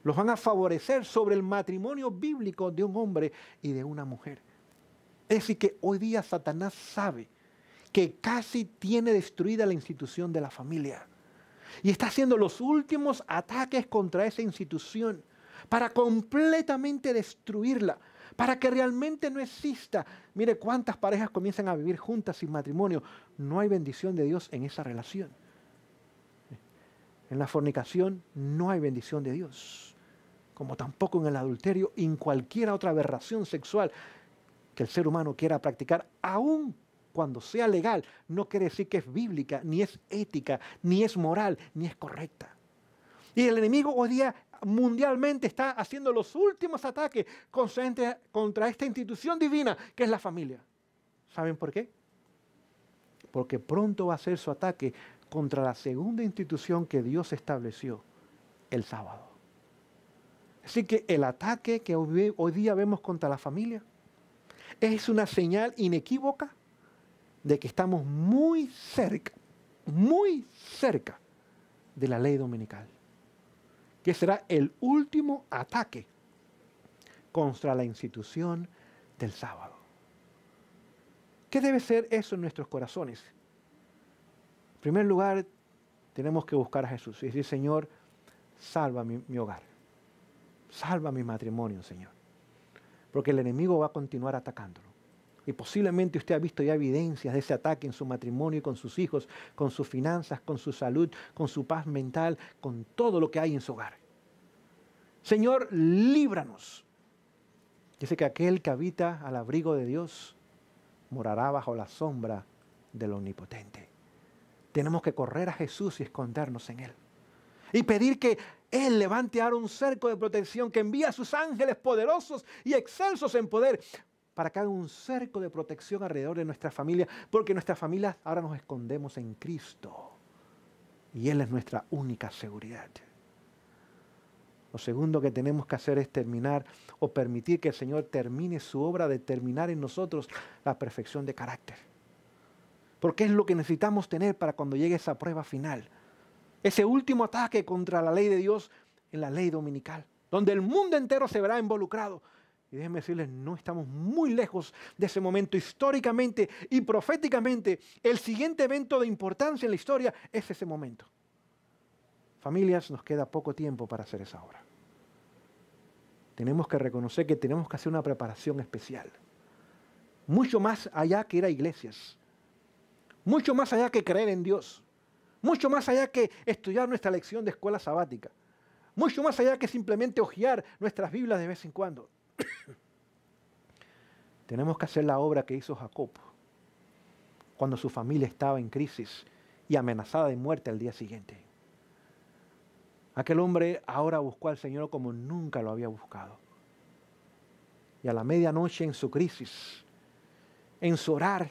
Los van a favorecer sobre el matrimonio bíblico de un hombre y de una mujer. Es decir, que hoy día Satanás sabe que casi tiene destruida la institución de la familia. Y está haciendo los últimos ataques contra esa institución para completamente destruirla, para que realmente no exista. Mire cuántas parejas comienzan a vivir juntas sin matrimonio. No hay bendición de Dios en esa relación. En la fornicación no hay bendición de Dios, como tampoco en el adulterio y en cualquier otra aberración sexual que el ser humano quiera practicar, aún cuando sea legal, no quiere decir que es bíblica, ni es ética, ni es moral, ni es correcta. Y el enemigo hoy día mundialmente está haciendo los últimos ataques contra esta institución divina que es la familia. ¿Saben por qué? Porque pronto va a ser su ataque contra la segunda institución que Dios estableció, el sábado. Así que el ataque que hoy día vemos contra la familia es una señal inequívoca de que estamos muy cerca de la ley dominical, que será el último ataque contra la institución del sábado. ¿Qué debe ser eso en nuestros corazones? En primer lugar, tenemos que buscar a Jesús y decir, Señor, salva mi hogar, salva mi matrimonio, Señor. Porque el enemigo va a continuar atacándolo. Y posiblemente usted ha visto ya evidencias de ese ataque en su matrimonio, con sus hijos, con sus finanzas, con su salud, con su paz mental, con todo lo que hay en su hogar. Señor, líbranos. Dice que aquel que habita al abrigo de Dios morará bajo la sombra del Omnipotente. Tenemos que correr a Jesús y escondernos en Él. Y pedir que Él levante ahora un cerco de protección, que envíe a sus ángeles poderosos y excelsos en poder, para que haga un cerco de protección alrededor de nuestra familia, porque nuestra familia ahora nos escondemos en Cristo. Y Él es nuestra única seguridad. Lo segundo que tenemos que hacer es terminar o permitir que el Señor termine su obra de terminar en nosotros la perfección de carácter. Porque es lo que necesitamos tener para cuando llegue esa prueba final. Ese último ataque contra la ley de Dios en la ley dominical, donde el mundo entero se verá involucrado. Y déjenme decirles, no estamos muy lejos de ese momento. Históricamente y proféticamente, el siguiente evento de importancia en la historia es ese momento. Familias, nos queda poco tiempo para hacer esa obra. Tenemos que reconocer que tenemos que hacer una preparación especial. Mucho más allá que ir a iglesias. Mucho más allá que creer en Dios. Mucho más allá que estudiar nuestra lección de escuela sabática. Mucho más allá que simplemente hojear nuestras Biblias de vez en cuando. Tenemos que hacer la obra que hizo Jacob cuando su familia estaba en crisis y amenazada de muerte al día siguiente. Aquel hombre ahora buscó al Señor como nunca lo había buscado. Y a la medianoche en su crisis, en su orar,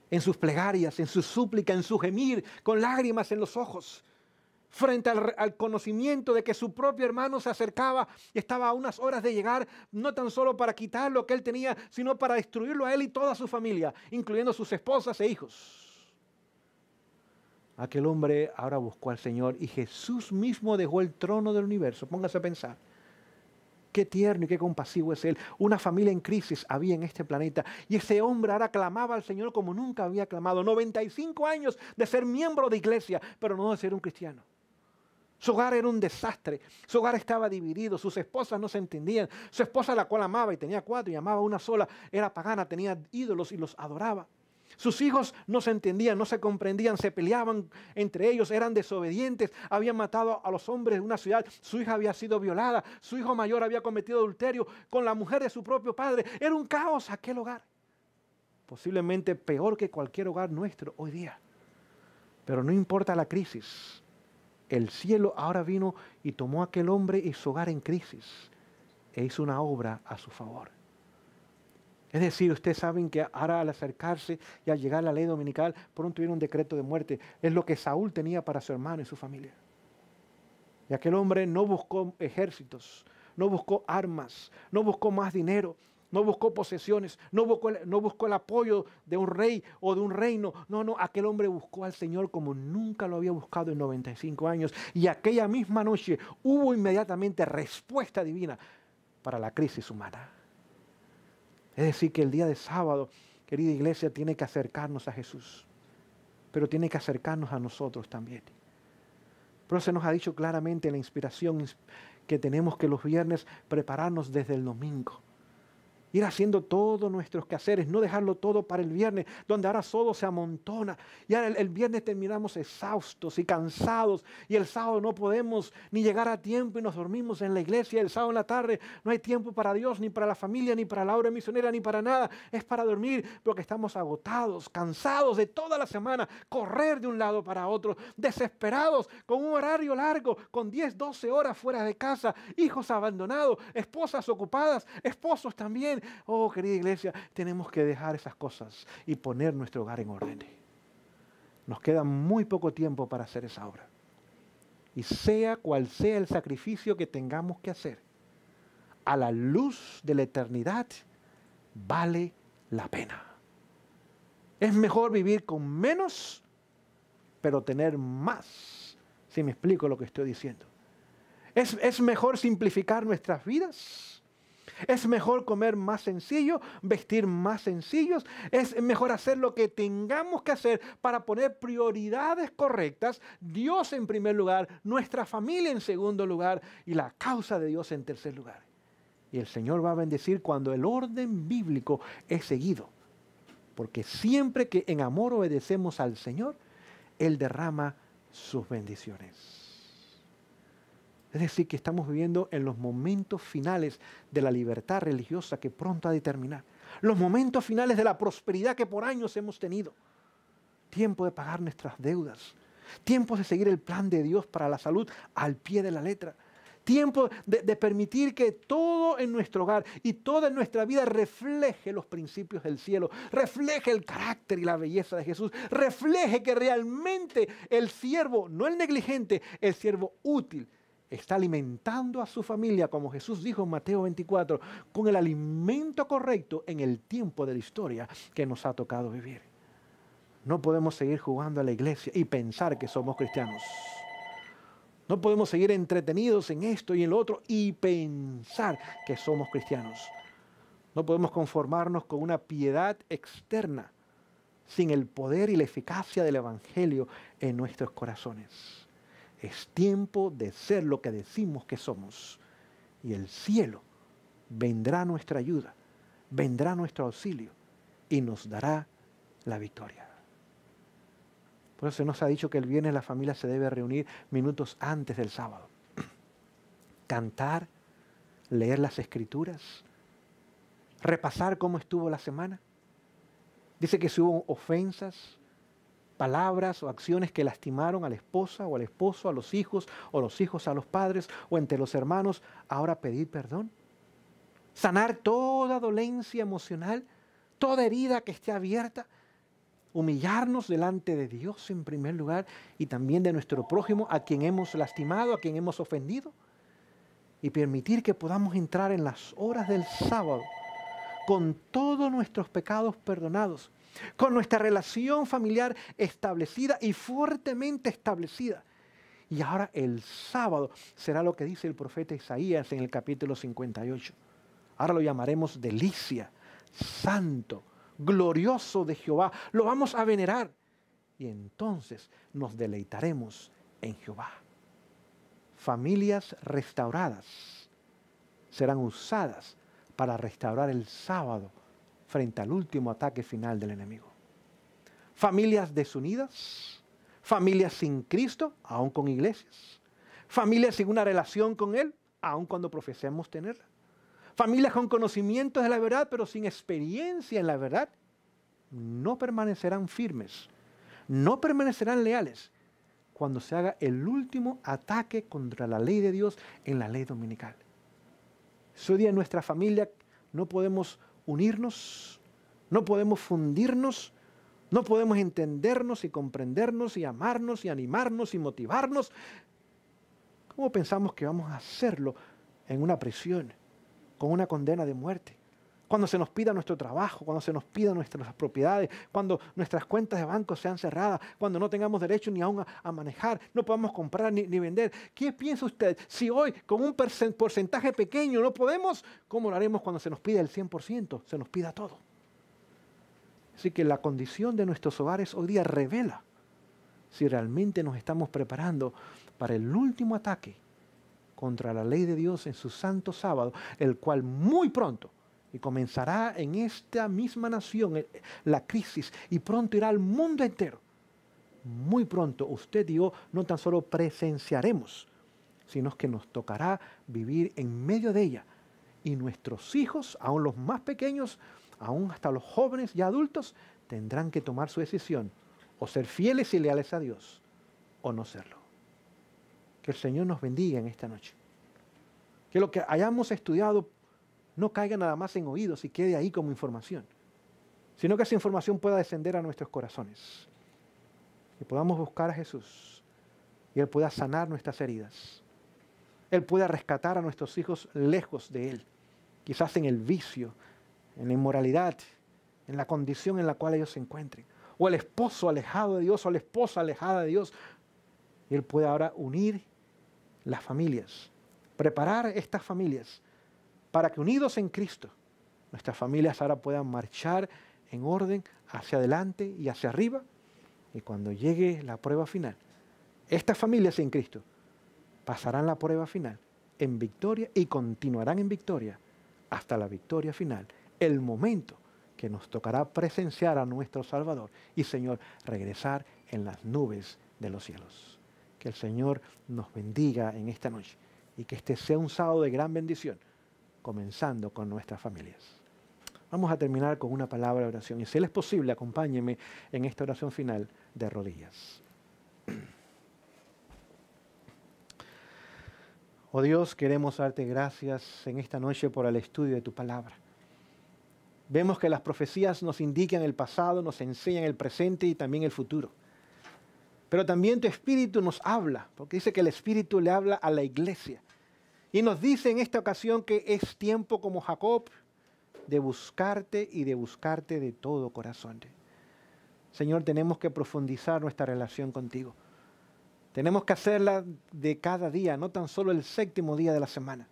en sus plegarias, en su súplica, en su gemir, con lágrimas en los ojos, frente al conocimiento de que su propio hermano se acercaba y estaba a unas horas de llegar, no tan solo para quitar lo que él tenía, sino para destruirlo a él y toda su familia, incluyendo sus esposas e hijos. Aquel hombre ahora buscó al Señor y Jesús mismo dejó el trono del universo. Póngase a pensar. Qué tierno y qué compasivo es Él. Una familia en crisis había en este planeta. Y ese hombre ahora clamaba al Señor como nunca había clamado. 95 años de ser miembro de iglesia, pero no de ser un cristiano. Su hogar era un desastre. Su hogar estaba dividido. Sus esposas no se entendían. Su esposa, la cual amaba y tenía 4 y amaba una sola, era pagana, tenía ídolos y los adoraba. Sus hijos no se entendían, no se comprendían, se peleaban entre ellos, eran desobedientes, habían matado a los hombres de una ciudad, su hija había sido violada, su hijo mayor había cometido adulterio con la mujer de su propio padre. Era un caos aquel hogar, posiblemente peor que cualquier hogar nuestro hoy día. Pero no importa la crisis, el cielo ahora vino y tomó a aquel hombre y su hogar en crisis e hizo una obra a su favor. Es decir, ustedes saben que ahora al acercarse y al llegar a la ley dominical, pronto viene un decreto de muerte. Es lo que Saúl tenía para su hermano y su familia. Y aquel hombre no buscó ejércitos, no buscó armas, no buscó más dinero, no buscó posesiones, no buscó el apoyo de un rey o de un reino. No, aquel hombre buscó al Señor como nunca lo había buscado en 95 años. Y aquella misma noche hubo inmediatamente respuesta divina para la crisis humana. Es decir, que el día de sábado, querida iglesia, tiene que acercarnos a Jesús, pero tiene que acercarnos a nosotros también. Pero se nos ha dicho claramente en la inspiración que tenemos que los viernes prepararnos desde el domingo. Ir haciendo todos nuestros quehaceres, no dejarlo todo para el viernes, donde ahora todo se amontona. Ya el viernes terminamos exhaustos y cansados, y el sábado no podemos ni llegar a tiempo y nos dormimos en la iglesia. El sábado en la tarde no hay tiempo para Dios, ni para la familia, ni para la obra misionera, ni para nada. Es para dormir, porque estamos agotados, cansados de toda la semana, correr de un lado para otro, desesperados, con un horario largo, con 10, 12 horas fuera de casa, hijos abandonados, esposas ocupadas, esposos también. Oh, querida iglesia, tenemos que dejar esas cosas y poner nuestro hogar en orden. Nos queda muy poco tiempo para hacer esa obra. Y sea cual sea el sacrificio que tengamos que hacer, a la luz de la eternidad, vale la pena. Es mejor vivir con menos, pero tener más. Si me explico lo que estoy diciendo. Es mejor simplificar nuestras vidas. Es mejor comer más sencillo, vestir más sencillos. Es mejor hacer lo que tengamos que hacer para poner prioridades correctas. Dios en primer lugar, nuestra familia en segundo lugar y la causa de Dios en tercer lugar. Y el Señor va a bendecir cuando el orden bíblico es seguido. Porque siempre que en amor obedecemos al Señor, Él derrama sus bendiciones. Es decir, que estamos viviendo en los momentos finales de la libertad religiosa que pronto ha de terminar. Los momentos finales de la prosperidad que por años hemos tenido. Tiempo de pagar nuestras deudas. Tiempo de seguir el plan de Dios para la salud al pie de la letra. Tiempo de permitir que todo en nuestro hogar y toda nuestra vida refleje los principios del cielo, refleje el carácter y la belleza de Jesús, refleje que realmente el siervo, no el negligente, el siervo útil, está alimentando a su familia, como Jesús dijo en Mateo 24, con el alimento correcto en el tiempo de la historia que nos ha tocado vivir. No podemos seguir jugando a la iglesia y pensar que somos cristianos. No podemos seguir entretenidos en esto y en lo otro y pensar que somos cristianos. No podemos conformarnos con una piedad externa sin el poder y la eficacia del Evangelio en nuestros corazones. Es tiempo de ser lo que decimos que somos. Y el cielo vendrá nuestra ayuda, vendrá nuestro auxilio y nos dará la victoria. Por eso nos ha dicho que el viernes la familia se debe reunir minutos antes del sábado. Cantar, leer las escrituras, repasar cómo estuvo la semana. Dice que si hubo ofensas, palabras o acciones que lastimaron a la esposa o al esposo, a los hijos o los hijos a los padres o entre los hermanos, ahora pedir perdón. Sanar toda dolencia emocional, toda herida que esté abierta. Humillarnos delante de Dios en primer lugar y también de nuestro prójimo a quien hemos lastimado, a quien hemos ofendido. Y permitir que podamos entrar en las horas del sábado con todos nuestros pecados perdonados, con nuestra relación familiar establecida y fuertemente establecida. Y ahora el sábado será lo que dice el profeta Isaías en el capítulo 58. Ahora lo llamaremos delicia, santo, glorioso de Jehová. Lo vamos a venerar y entonces nos deleitaremos en Jehová. Familias restauradas serán usadas para restaurar el sábado frente al último ataque final del enemigo. Familias desunidas, familias sin Cristo, aún con iglesias, familias sin una relación con Él, aún cuando profesemos tenerla. Familias con conocimientos de la verdad, pero sin experiencia en la verdad, no permanecerán firmes, no permanecerán leales cuando se haga el último ataque contra la ley de Dios en la ley dominical. Ese día en nuestra familia no podemos unirnos, no podemos fundirnos, no podemos entendernos y comprendernos y amarnos y animarnos y motivarnos. ¿Cómo pensamos que vamos a hacerlo en una prisión, con una condena de muerte? Cuando se nos pida nuestro trabajo, cuando se nos pida nuestras propiedades, cuando nuestras cuentas de banco sean cerradas, cuando no tengamos derecho ni aún a manejar, no podamos comprar ni vender. ¿Qué piensa usted? Si hoy con un porcentaje pequeño no podemos, ¿cómo lo haremos cuando se nos pida el 100%? Se nos pida todo. Así que la condición de nuestros hogares hoy día revela si realmente nos estamos preparando para el último ataque contra la ley de Dios en su santo sábado, el cual muy pronto, Y comenzará en esta misma nación la crisis y pronto irá al mundo entero. Muy pronto usted y yo no tan solo presenciaremos, sino que nos tocará vivir en medio de ella. Y nuestros hijos, aun los más pequeños, aun hasta los jóvenes y adultos, tendrán que tomar su decisión, o ser fieles y leales a Dios, o no serlo. Que el Señor nos bendiga en esta noche. Que lo que hayamos estudiado no caiga nada más en oídos y quede ahí como información, sino que esa información pueda descender a nuestros corazones. Que podamos buscar a Jesús y Él pueda sanar nuestras heridas. Él pueda rescatar a nuestros hijos lejos de Él, quizás en el vicio, en la inmoralidad, en la condición en la cual ellos se encuentren. O el esposo alejado de Dios o la esposa alejada de Dios. Y Él puede ahora unir las familias, preparar estas familias para que unidos en Cristo, nuestras familias ahora puedan marchar en orden hacia adelante y hacia arriba. Y cuando llegue la prueba final, estas familias en Cristo pasarán la prueba final en victoria y continuarán en victoria hasta la victoria final. El momento que nos tocará presenciar a nuestro Salvador y Señor regresar en las nubes de los cielos. Que el Señor nos bendiga en esta noche y que este sea un sábado de gran bendición, comenzando con nuestras familias. Vamos a terminar con una palabra de oración y si es posible, acompáñeme en esta oración final de rodillas. Oh Dios, queremos darte gracias en esta noche por el estudio de tu palabra. Vemos que las profecías nos indican el pasado, nos enseñan el presente y también el futuro. Pero también tu Espíritu nos habla, porque dice que el Espíritu le habla a la iglesia. Y nos dice en esta ocasión que es tiempo como Jacob de buscarte y de buscarte de todo corazón. Señor, tenemos que profundizar nuestra relación contigo. Tenemos que hacerla de cada día, no tan solo el séptimo día de la semana.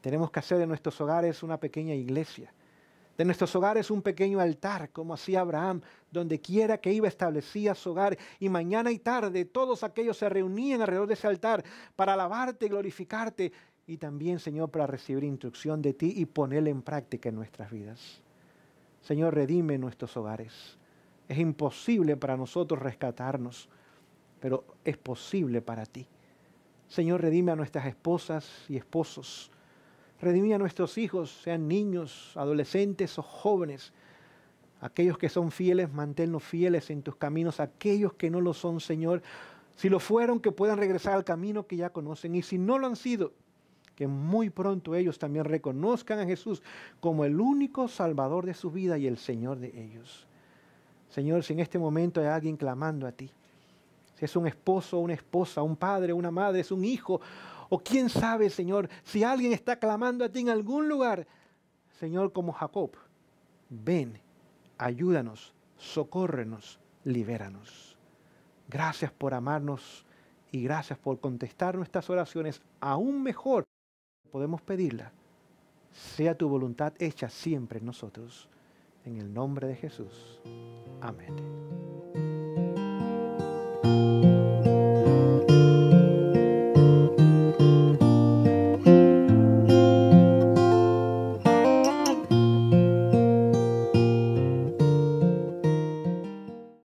Tenemos que hacer de nuestros hogares una pequeña iglesia. De nuestros hogares un pequeño altar, como hacía Abraham, donde quiera que iba establecía su hogar. Y mañana y tarde todos aquellos se reunían alrededor de ese altar para alabarte y glorificarte. Y también, Señor, para recibir instrucción de ti y ponerla en práctica en nuestras vidas. Señor, redime nuestros hogares. Es imposible para nosotros rescatarnos, pero es posible para ti. Señor, redime a nuestras esposas y esposos. Redime a nuestros hijos, sean niños, adolescentes o jóvenes. Aquellos que son fieles, manténlos fieles en tus caminos. Aquellos que no lo son, Señor, si lo fueron, que puedan regresar al camino que ya conocen. Y si no lo han sido, que muy pronto ellos también reconozcan a Jesús como el único Salvador de su vida y el Señor de ellos. Señor, si en este momento hay alguien clamando a ti, si es un esposo, una esposa, un padre, una madre, es un hijo, o quién sabe, Señor, si alguien está clamando a ti en algún lugar, Señor, como Jacob, ven, ayúdanos, socórrenos, libéranos. Gracias por amarnos y gracias por contestar nuestras oraciones. Aún mejor, podemos pedirla. Sea tu voluntad hecha siempre en nosotros. En el nombre de Jesús. Amén.